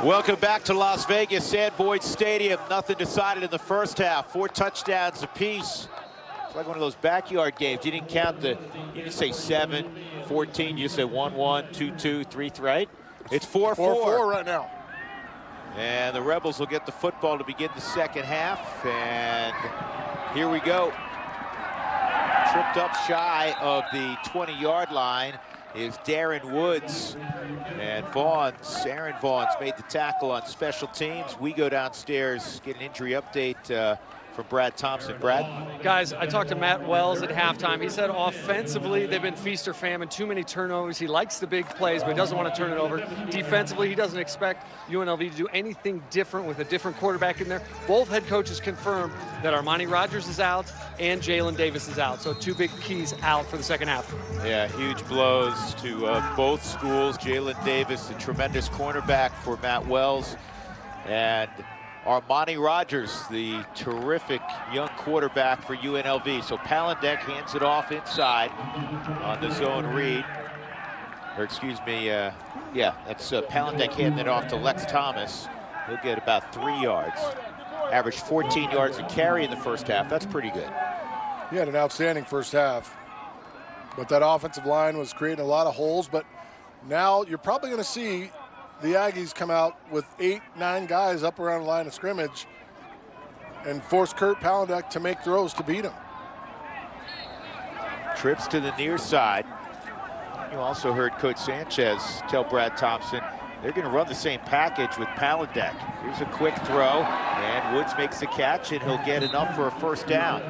Welcome back to Las Vegas, Sandboyd Stadium. Nothing decided in the first half. 4 touchdowns apiece. It's like one of those backyard games. You didn't count you didn't say 7, 14. You just said 1-1, 2-2, 3-3, right? It's 4-4. 4-4 right now. And the Rebels will get the football to begin the second half. And here we go. Tripped up shy of the 20-yard line is Darren Woods. And Aaron Vaughn's made the tackle on special teams. We go downstairs, get an injury update from Brad Thompson. Brad? Guys, I talked to Matt Wells at halftime. He said offensively they've been feast or famine, too many turnovers. He likes the big plays, but he doesn't want to turn it over. Defensively, he doesn't expect UNLV to do anything different with a different quarterback in there. Both head coaches confirmed that Armani Rogers is out and Jalen Davis is out. So 2 big keys out for the second half. Yeah, huge blows to both schools. Jalen Davis, a tremendous cornerback for Matt Wells, and Armani Rogers, the terrific young quarterback for UNLV. So Palandek hands it off inside on the zone read. Or excuse me, yeah, that's Palandek handing it off to Lex Thomas. He'll get about 3 yards. Averaged 14 yards a carry in the first half. That's pretty good. He had an outstanding first half. But that offensive line was creating a lot of holes. But now you're probably going to see the Aggies come out with 8, 9 guys up around the line of scrimmage and force Kurt Palandek to make throws to beat him. Trips to the near side. You also heard Coach Sanchez tell Brad Thompson they're going to run the same package with Palandek. Here's a quick throw, and Woods makes the catch, and he'll get enough for a first down.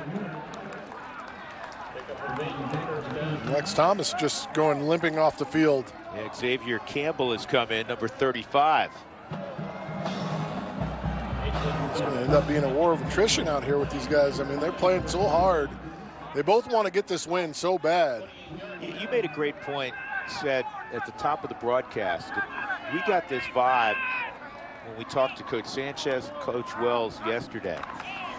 Lex Thomas just going limping off the field. Yeah, Xavier Campbell has come in, number 35. It's going to end up being a war of attrition out here with these guys. I mean, they're playing so hard. They both want to get this win so bad. You made a great point, said at the top of the broadcast. We got this vibe when we talked to Coach Sanchez and Coach Wells yesterday,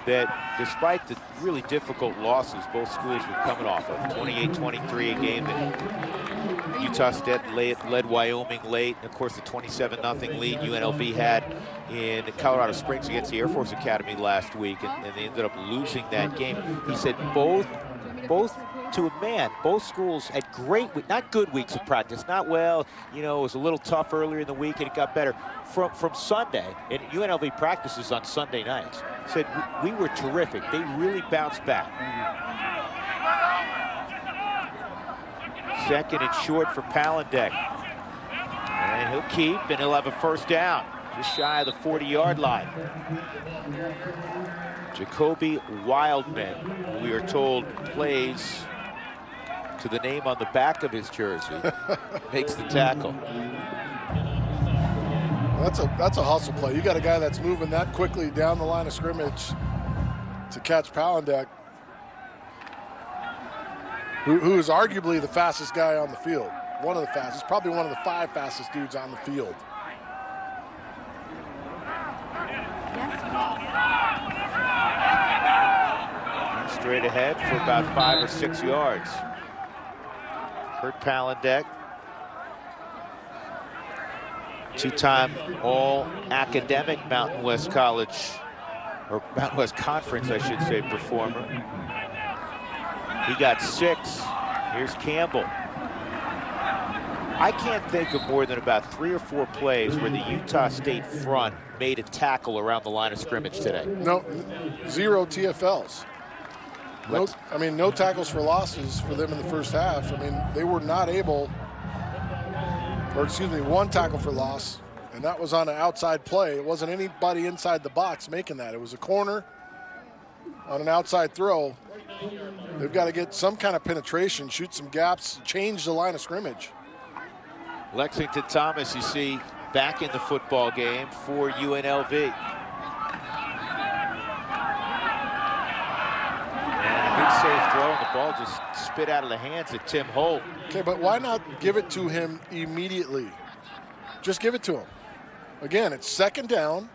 that despite the really difficult losses both schools were coming off of, 28-23, a game that Utah State led Wyoming late, and of course the 27-0 lead UNLV had in Colorado Springs against the Air Force Academy last week, and they ended up losing that game. He said both to a man, both schools had great, not good weeks of practice, not well, you know, it was a little tough earlier in the week and it got better. From Sunday, and UNLV practices on Sunday nights, said we were terrific. They really bounced back. Second and short for Palandek. And he'll keep, and he'll have a first down, just shy of the 40-yard line. Jacoby Wildman, we are told, plays to the name on the back of his jersey, makes the tackle. That's a hustle play. You got a guy that's moving that quickly down the line of scrimmage to catch Palandek, who is arguably the fastest guy on the field. One of the fastest, probably one of the 5 fastest dudes on the field. Straight ahead for about 5 or 6 yards. Kurt Palandek, two-time all-academic Mountain West College, or Mountain West Conference, I should say, performer. He got 6. Here's Campbell. I can't think of more than about 3 or 4 plays where the Utah State front made a tackle around the line of scrimmage today. No, 0 TFLs. No tackles for losses for them in the first half. I mean, they were not able, or excuse me, 1 tackle for loss, and that was on an outside play. It wasn't anybody inside the box making that. It was a corner on an outside throw. They've got to get some kind of penetration, shoot some gaps, change the line of scrimmage. Lexington Thomas, you see, back in the football game for UNLV. Big safe throw, and the ball just spit out of the hands of Tim Holt. Okay, but why not give it to him immediately? Just give it to him. Again, it's second down.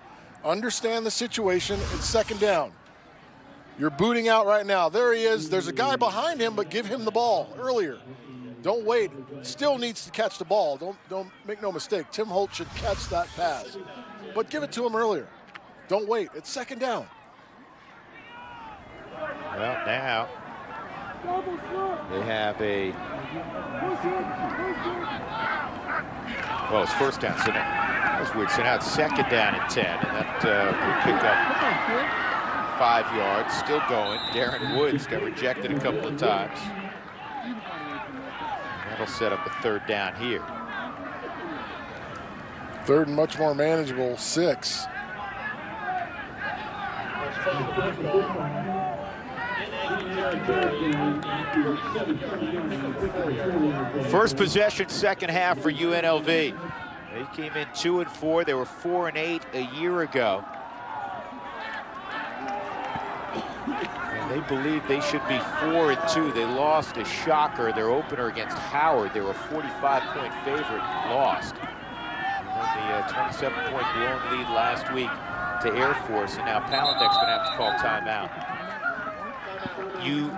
Understand the situation. It's second down. You're booting out right now. There he is. There's a guy behind him, but give him the ball earlier. Don't wait. Still needs to catch the ball. Don't make no mistake. Tim Holt should catch that pass. But give it to him earlier. Don't wait. It's second down. Well, now they have a... Well, it's first down. So that was weird. So now it's second down and 10. And that will pick up 5 yards. Still going. Darren Woods got rejected a couple of times. That'll set up a third down here. Third and much more manageable, 6. First possession, second half for UNLV. They came in 2-4. They were 4-8 a year ago. And they believe they should be 4-2. They lost a shocker, their opener against Howard. They were a 45-point favorite, lost. And then the 27-point blown lead last week to Air Force, and now Palandek's going to have to call timeout. You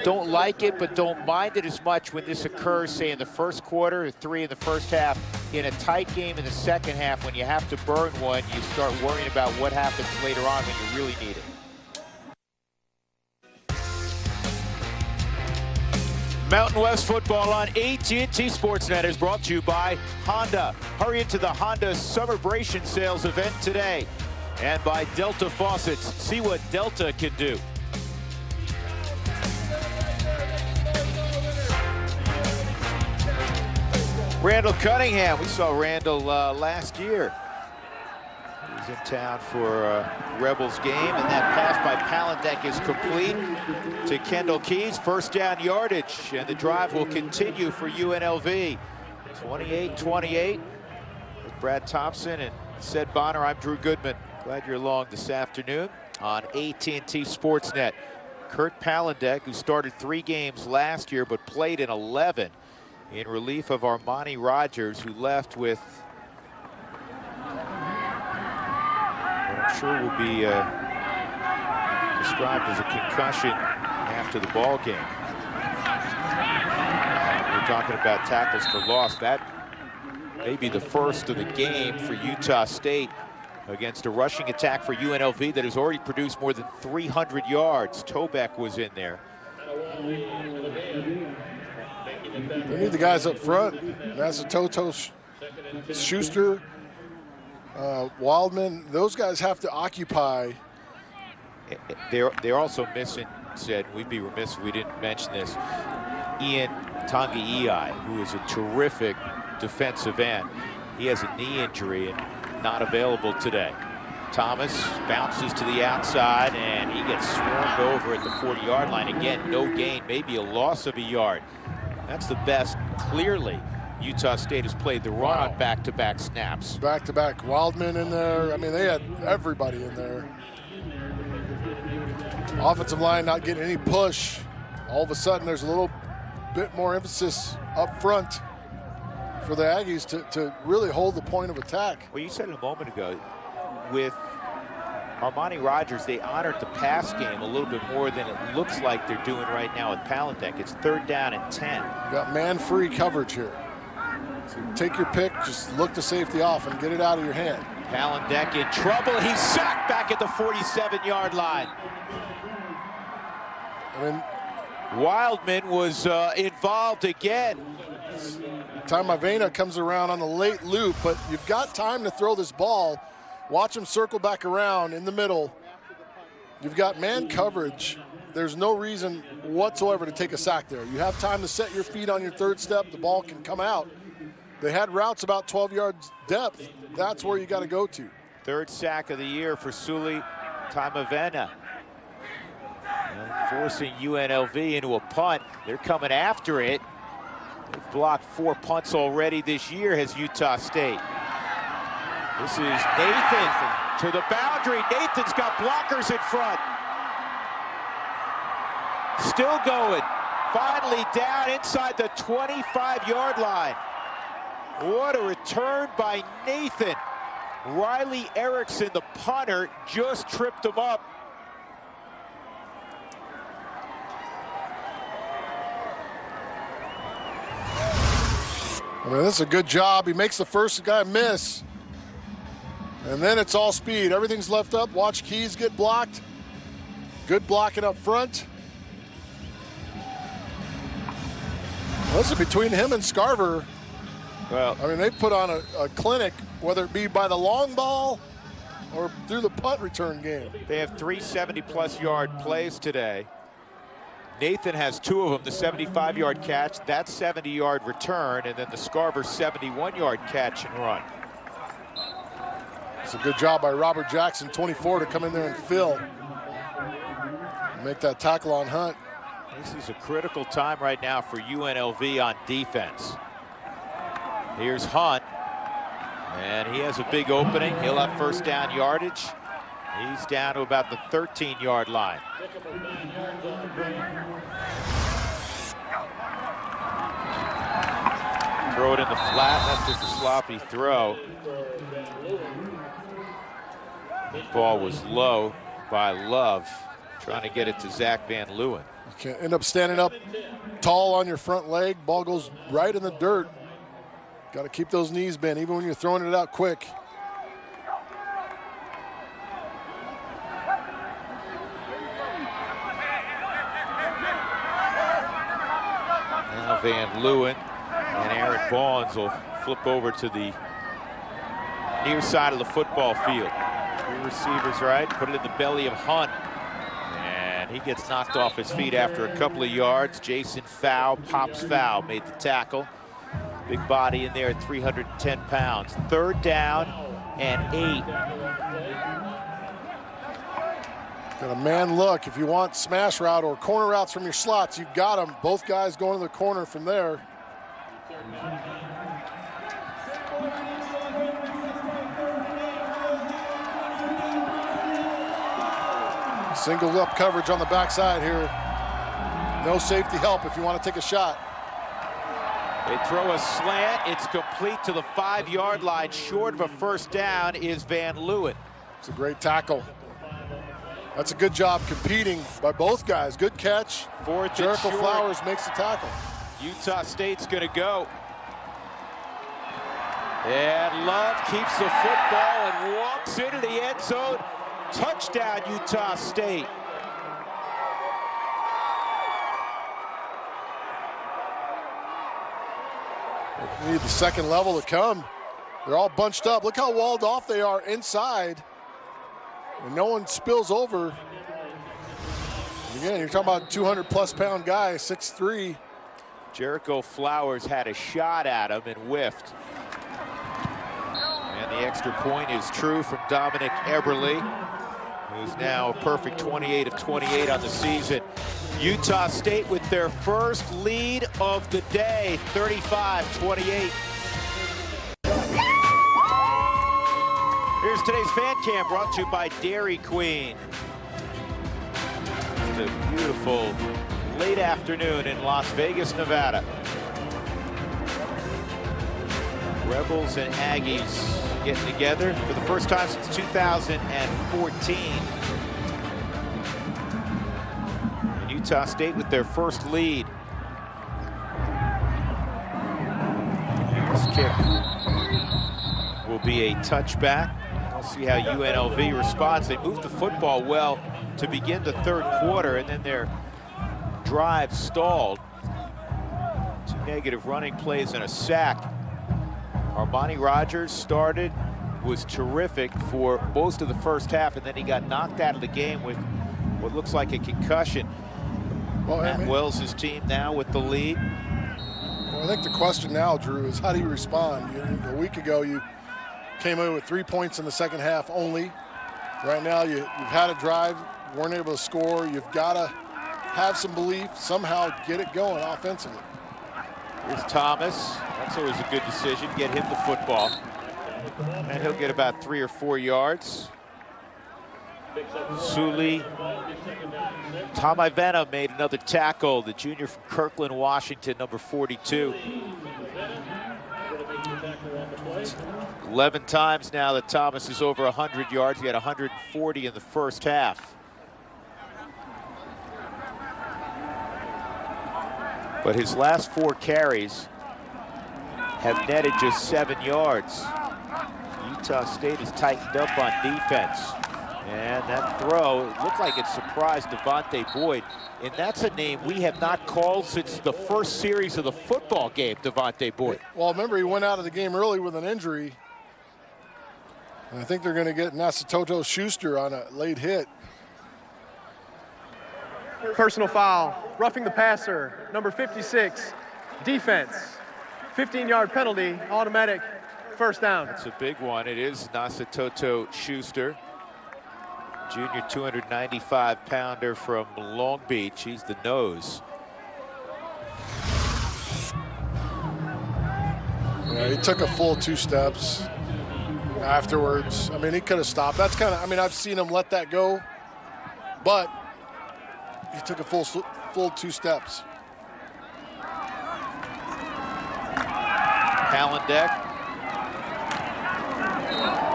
don't like it, but don't mind it as much when this occurs, say, in the first quarter or 3 in the first half. In a tight game in the second half, when you have to burn one, you start worrying about what happens later on when you really need it. Mountain West football on AT&T Sportsnet is brought to you by Honda. Hurry into the Honda Summerbration Sales event today. And by Delta Faucets. See what Delta can do. Randall Cunningham. We saw Randall last year. He was in town for a Rebels game, and that pass by Palandek is complete to Kendall Keys. First down yardage, and the drive will continue for UNLV. 28-28. With Brad Thompson and Sed Bonner, I'm Drew Goodman. Glad you're along this afternoon on AT&T Sportsnet. Kurt Palandek, who started 3 games last year but played in 11, in relief of Armani Rogers, who left with what I'm sure will be described as a concussion after the ball game. We're talking about tackles for loss. That may be the first of the game for Utah State against a rushing attack for UNLV that has already produced more than 300 yards. Tobeck was in there. They need the guys up front. That's a Toto, Schuster, Wildman. Those guys have to occupy. They're also missing, said, we'd be remiss if we didn't mention this, Ian Tonga-Ei, who is a terrific defensive end. He has a knee injury and not available today. Thomas bounces to the outside, and he gets swarmed over at the 40-yard line. Again, no gain, maybe a loss of a yard. That's the best, clearly, Utah State has played the run on back-to-back snaps. Back-to-back. Wildman in there. I mean, they had everybody in there. Offensive line not getting any push. All of a sudden, there's a little bit more emphasis up front for the Aggies to really hold the point of attack. Well, you said it a moment ago, with Armani Rogers, they honored the pass game a little bit more than it looks like they're doing right now with Palandek. It's third down and 10. You got man-free coverage here. So take your pick, just look the safety off and get it out of your hand. Palandek in trouble. He's sacked back at the 47-yard line. I mean, Wildman was involved again. Tamavena comes around on the late loop, but you've got time to throw this ball. Watch him circle back around in the middle. You've got man coverage. There's no reason whatsoever to take a sack there. You have time to set your feet on your third step. The ball can come out. They had routes about 12 yards depth. That's where you got to go to. Third sack of the year for Suli Tamavena. Forcing UNLV into a punt. They're coming after it. They've blocked 4 punts already this year, has Utah State. This is Nathan to the boundary. Nathan's got blockers in front. Still going. Finally down inside the 25-yard line. What a return by Nathan. Riley Erickson, the punter, just tripped him up. I mean, this is a good job. He makes the first guy miss. And then it's all speed. Everything's left up. Watch Keys get blocked. Good blocking up front. Well, this is between him and Scarver. Well, I mean, they put on a clinic, whether it be by the long ball or through the punt return game. they have 3 70-plus yard plays today. Nathan has 2 of them, the 75-yard catch, that 70-yard return, and then the Scarver 71-yard catch and run. It's a good job by Robert Jackson, 24, to come in there and fill. Make that tackle on Hunt. This is a critical time right now for UNLV on defense. Here's Hunt, and he has a big opening. He'll have first down yardage. He's down to about the 13-yard line. Throw it in the flat. That's just a sloppy throw. The ball was low by Love, trying to get it to Zach Van Leeuwen. You can end up standing up tall on your front leg. Ball goes right in the dirt. Got to keep those knees bent, even when you're throwing it out quick. Now Van Leeuwen and Aaron Bawns will flip over to the near side of the football field. 3 receivers right, put it in the belly of Hunt. And he gets knocked off his feet after a couple of yards. Jason Fowl, Pops Fowl, made the tackle. Big body in there at 310 pounds. 3rd down and 8. Got a man look. If you want smash route or corner routes from your slots, you've got them. Both guys going to the corner from there. Single up coverage on the backside here. No safety help if you want to take a shot. They throw a slant. It's complete to the 5-yard line. Short of a first down is Van Leeuwen. It's a great tackle. That's a good job competing by both guys. Good catch. 4th Jericho and short. Flowers makes the tackle. Utah State's going to go. And Love keeps the football and walks into the end zone. Touchdown, Utah State. We need the second level to come. They're all bunched up. Look how walled off they are inside. And no one spills over. Again, you're talking about a 200-plus pound guy, 6'3". Jericho Flowers had a shot at him and whiffed. And the extra point is true from Dominic Eberle, who's now a perfect 28 of 28 on the season. Utah State with their first lead of the day, 35-28. Here's today's Fan Cam, brought to you by Dairy Queen. It's a beautiful late afternoon in Las Vegas, Nevada. Rebels and Aggies getting together for the first time since 2014. And Utah State with their first lead. This kick will be a touchback. We'll see how UNLV responds. They moved the football well to begin the 3rd quarter, and then their drive stalled. 2 negative running plays and a sack. Armani Rogers started, was terrific for most of the first half, and then he got knocked out of the game with what looks like a concussion. Well, Matt Wells' team now with the lead. Well, I think the question now, Drew, is how do you respond? A week ago, you came in with 3 points in the second half only. Right now, you've had a drive, weren't able to score. You've got to have some belief, somehow get it going offensively. Here's Thomas. That's always a good decision. Get him the football. And he'll get about 3 or 4 yards. Sully. Tom Ivana made another tackle. The junior from Kirkland, Washington, number 42. 11 times now that Thomas is over 100 yards. He had 140 in the first half. But his last 4 carries have netted just 7 yards. Utah State has tightened up on defense. And that throw, it looked like it surprised Devontae Boyd. And that's a name we have not called since the first series of the football game, Devontae Boyd. Well, remember, he went out of the game early with an injury. And I think they're going to get Nasatoto Schuster on a late hit. Personal foul, roughing the passer, number 56, defense. 15-yard penalty, automatic first down. That's a big one. It is Nasatoto Schuster, junior 295-pounder from Long Beach. He's the nose. Yeah, he took a full 2 steps afterwards. I mean, he could have stopped. That's kind of, I mean, I've seen him let that go, but he took a full 2 steps. Palandek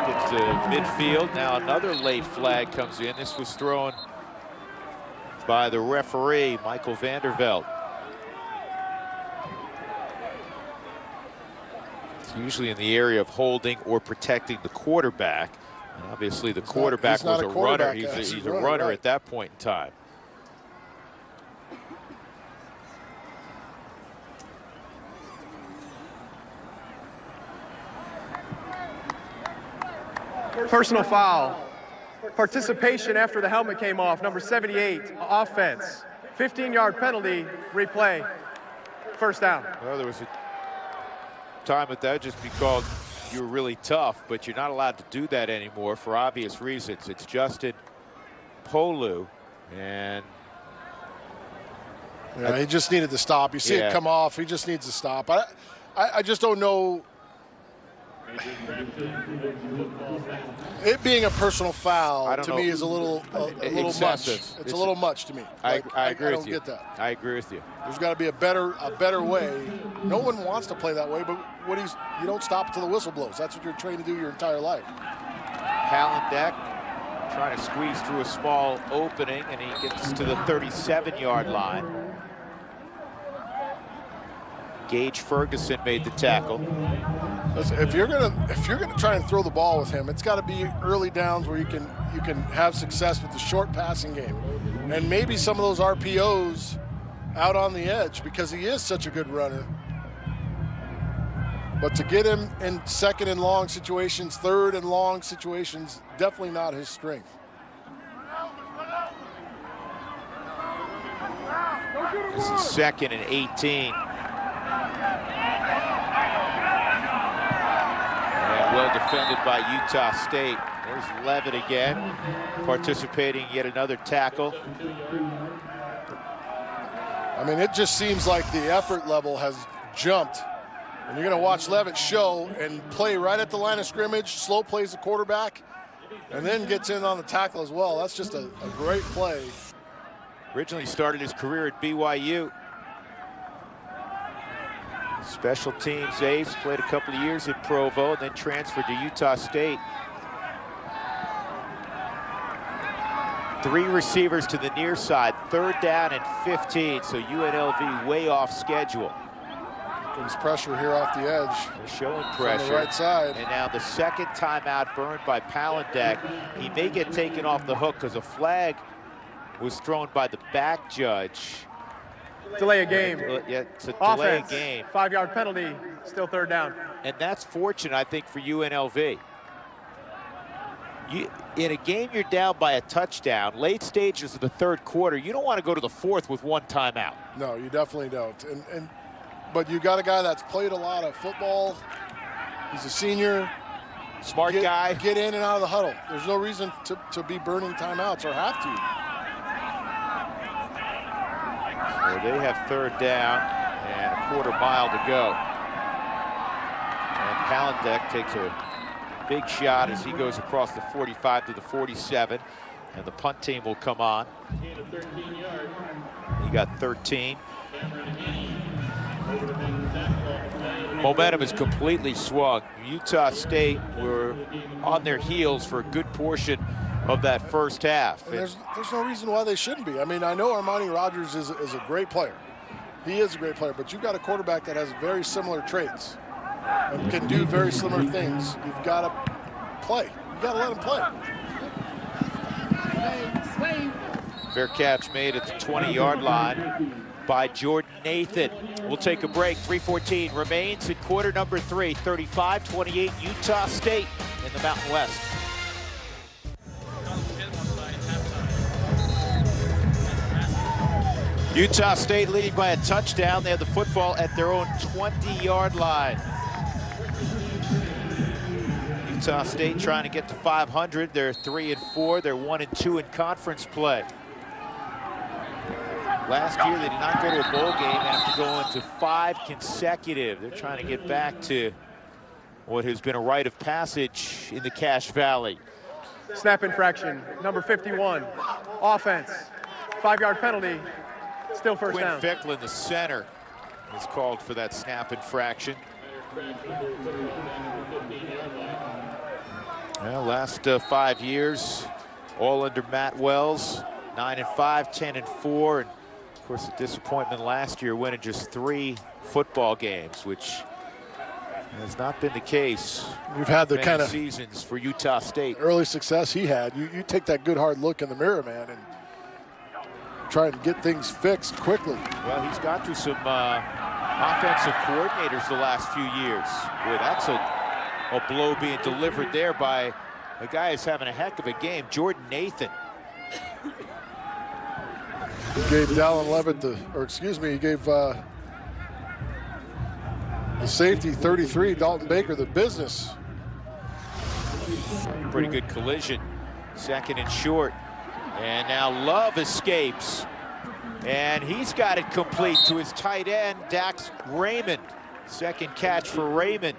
gets to midfield. Now another late flag comes in. This was thrown by the referee, Michael Vanderveld. It's usually in the area of holding or protecting the quarterback. And obviously the quarterback was a runner. He's a runner right at that point in time. Personal foul. Participation after the helmet came off, number 78, offense. 15-yard penalty, replay, first down. Well, there was a time that that just be called you were really tough, but you're not allowed to do that anymore for obvious reasons. It's Justin Polu, and yeah, he just needed to stop. You see it come off. He just needs to stop. I just don't know. It being a personal foul to me is a little much. It's a little much to me. I agree with you. I don't get that. I agree with you. There's got to be a better way. No one wants to play that way, but you don't stop until the whistle blows. That's what you're trained to do your entire life. Palandek trying to squeeze through a small opening, and he gets to the 37-yard line. Gage Ferguson made the tackle. Listen, if you're gonna try and throw the ball with him, it's got to be early downs where you can have success with the short passing game, and maybe some of those RPOs out on the edge because he is such a good runner. But to get him in second and long situations, third and long situations, definitely not his strength. This is 2nd and 18. And well defended by Utah State. There's Levitt again, participating yet another tackle. I mean, it just seems like the effort level has jumped. And you're going to watch Levitt show and play right at the line of scrimmage, slow plays the quarterback, and then gets in on the tackle as well. That's just a great play. Originally started his career at BYU. Special teams ace, played a couple of years at Provo, and then transferred to Utah State. 3 receivers to the near side, 3rd down and 15, so UNLV way off schedule. There's pressure here off the edge. They're showing pressure. On the right side. And now the second timeout burned by Palandek. He may get taken off the hook because a flag was thrown by the back judge. Delay a game. Yeah, it's a delay Offense, game. 5-yard penalty, still 3rd down. And that's fortunate, I think, for UNLV. In a game you're down by a touchdown, late stages of the 3rd quarter, you don't want to go to the 4th with 1 timeout. No, you definitely don't. But you got a guy that's played a lot of football. He's a senior. Smart guy. Get in and out of the huddle. There's no reason to be burning timeouts or have to. So they have 3rd down and a 1/4 mile to go. And Palandek takes a big shot as he goes across the 45 to the 47. And the punt team will come on. He got 13. Momentum is completely swung. Utah State were on their heels for a good portion of that first half. And there's no reason why they shouldn't be. I mean, I know Armani Rogers is a great player. He is a great player, but you've got a quarterback that has very similar traits. and can do very similar things, you've got to play. You've got to let him play. Fair catch made at the 20-yard line by Jordan Nathan. We'll take a break. 3:14 remains in quarter number 3. 35-28 Utah State in the Mountain West. Utah State leading by a touchdown. They have the football at their own 20-yard line. Utah State trying to get to 500. They're 3-4. They're 1-2 in conference play. Last year, they did not go to a bowl game after going to 5 consecutive. They're trying to get back to what has been a rite of passage in the Cache Valley. Snap infraction, number 51, offense, 5-yard penalty, still first down. Quinn Ficklin, the center, is called for that snap infraction. Well, last 5 years, all under Matt Wells, 9-5, 10-4, and of course the disappointment last year, winning just 3 football games, which has not been the case. You've had the kind of seasons for Utah State. Early success he had. You take that good hard look in the mirror, man, and try to get things fixed quickly. Well, he's got through some offensive coordinators the last few years. Boy, that's a blow being delivered there by a guy who's having a heck of a game, Jordan Nathan. He gave Dallin Levitt he gave the safety 33, Dalton Baker, the business. Pretty good collision. 2nd and short. And now Love escapes. And he's got it complete to his tight end, Dax Raymond. 2nd catch for Raymond.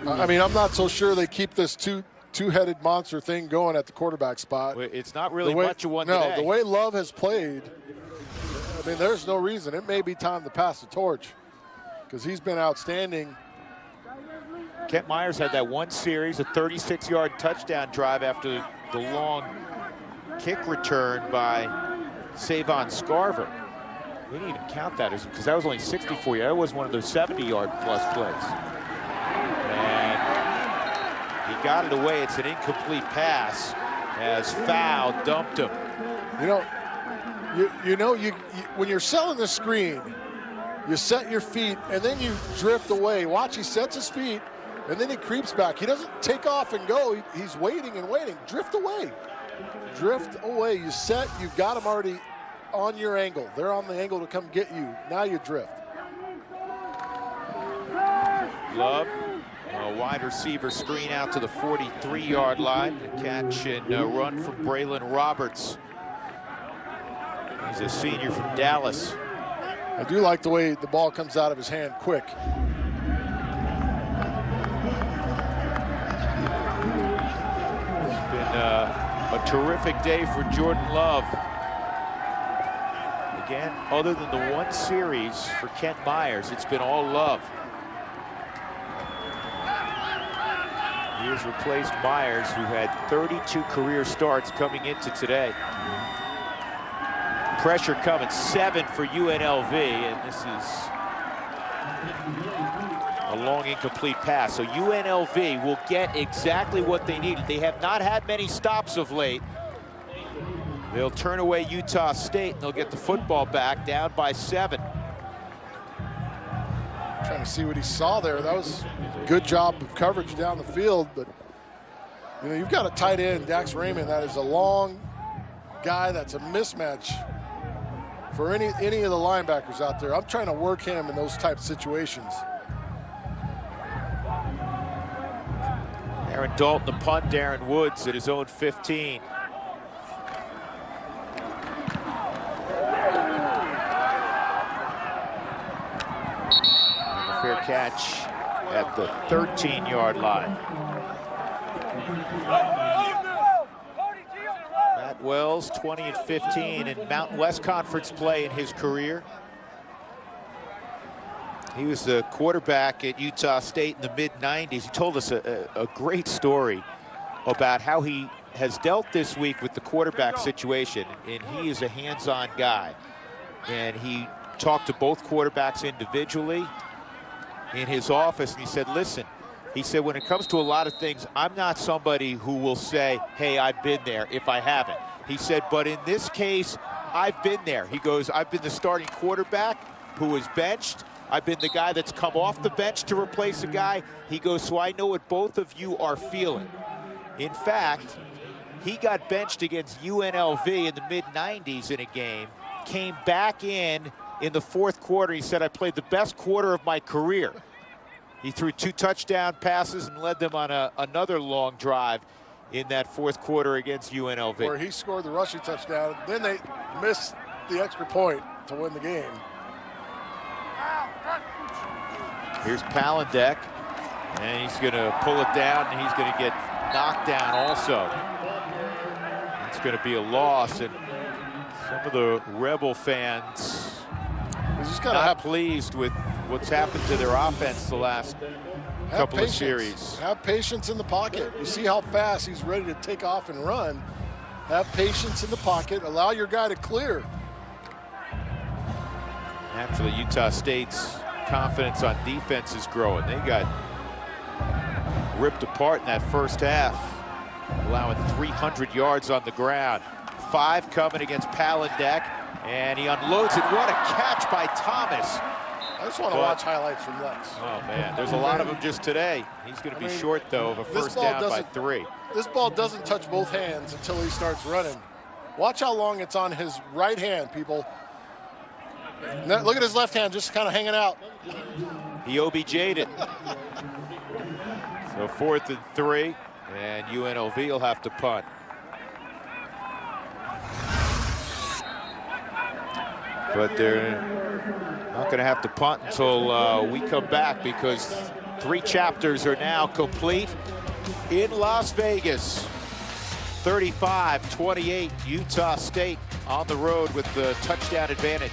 I mean, I'm not so sure they keep this two-headed monster thing going at the quarterback spot. It's not really much of one today. No, the way Love has played, I mean, there's no reason. It may be time to pass the torch because he's been outstanding. Kent Myers had that one series, a 36-yard touchdown drive after the long kick return by Savon Scarver. We didn't even count that because that was only 64 yards. That was one of those 70-yard plus plays. And he got it away. It's an incomplete pass as Foul dumped him. You know, when you're selling the screen, you set your feet and then you drift away. Watch, he sets his feet and then he creeps back. He doesn't take off and go. He's waiting and waiting. Drift away. Drift away. You set, you've got them already on your angle. They're on the angle to come get you. Now you drift. Love, a wide receiver screen out to the 43-yard line. A catch and run from Braylon Roberts. He's a senior from Dallas. I do like the way the ball comes out of his hand quick. It's been a terrific day for Jordan Love. Again, other than the one series for Kent Myers, it's been all Love. He has replaced Myers, who had 32 career starts coming into today. Pressure coming, 7 for UNLV, and this is a long incomplete pass. So UNLV will get exactly what they needed. They have not had many stops of late. They'll turn away Utah State and they'll get the football back down by 7. Trying to see what he saw there. That was a good job of coverage down the field, but you know, you've got a tight end, Dax Raymond, that is a long guy that's a mismatch for any of the linebackers out there. I'm trying to work him in those type of situations. Aaron Dalton, the punt, Darren Woods at his own 15. And a fair catch at the 13-yard line. Matt Wells, 20-15 in Mountain West Conference play in his career. He was the quarterback at Utah State in the mid-90s. He told us a great story about how he has dealt this week with the quarterback situation, and he is a hands-on guy. And he talked to both quarterbacks individually, in his office, and he said, listen, he said, when it comes to a lot of things, I'm not somebody who will say, hey, I've been there if I haven't. He said, but in this case, I've been there. He goes, I've been the starting quarterback who was benched. I've been the guy that's come off the bench to replace a guy. He goes, so I know what both of you are feeling. In fact, he got benched against UNLV in the mid-90s in a game, came back in the fourth quarter. He said, I played the best quarter of my career. He threw 2 touchdown passes and led them on another long drive in that fourth quarter against UNLV. Where he scored the rushing touchdown. Then they missed the extra point to win the game. Here's Palandek, and he's going to pull it down, and he's going to get knocked down also. It's going to be a loss, and some of the Rebel fans not pleased with what's happened to their offense the last couple of series. Have patience in the pocket. You see how fast he's ready to take off and run. Have patience in the pocket. Allow your guy to clear. Actually, Utah State's confidence on defense is growing. They got ripped apart in that first half, allowing 300 yards on the ground. 5 coming against Palandek, and he unloads it. What a catch by Thomas. I just want to watch highlights from Lex. Oh, man, there's a lot of them just today. He's going to be short, though, of a first down by 3. This ball doesn't touch both hands until he starts running. Watch how long it's on his right hand, people. Now, look at his left hand just kind of hanging out. He OBJ'd it. So 4th and 3, and UNLV will have to punt. But they're not going to have to punt until we come back, because 3 chapters are now complete in Las Vegas. 35-28, Utah State on the road with the touchdown advantage.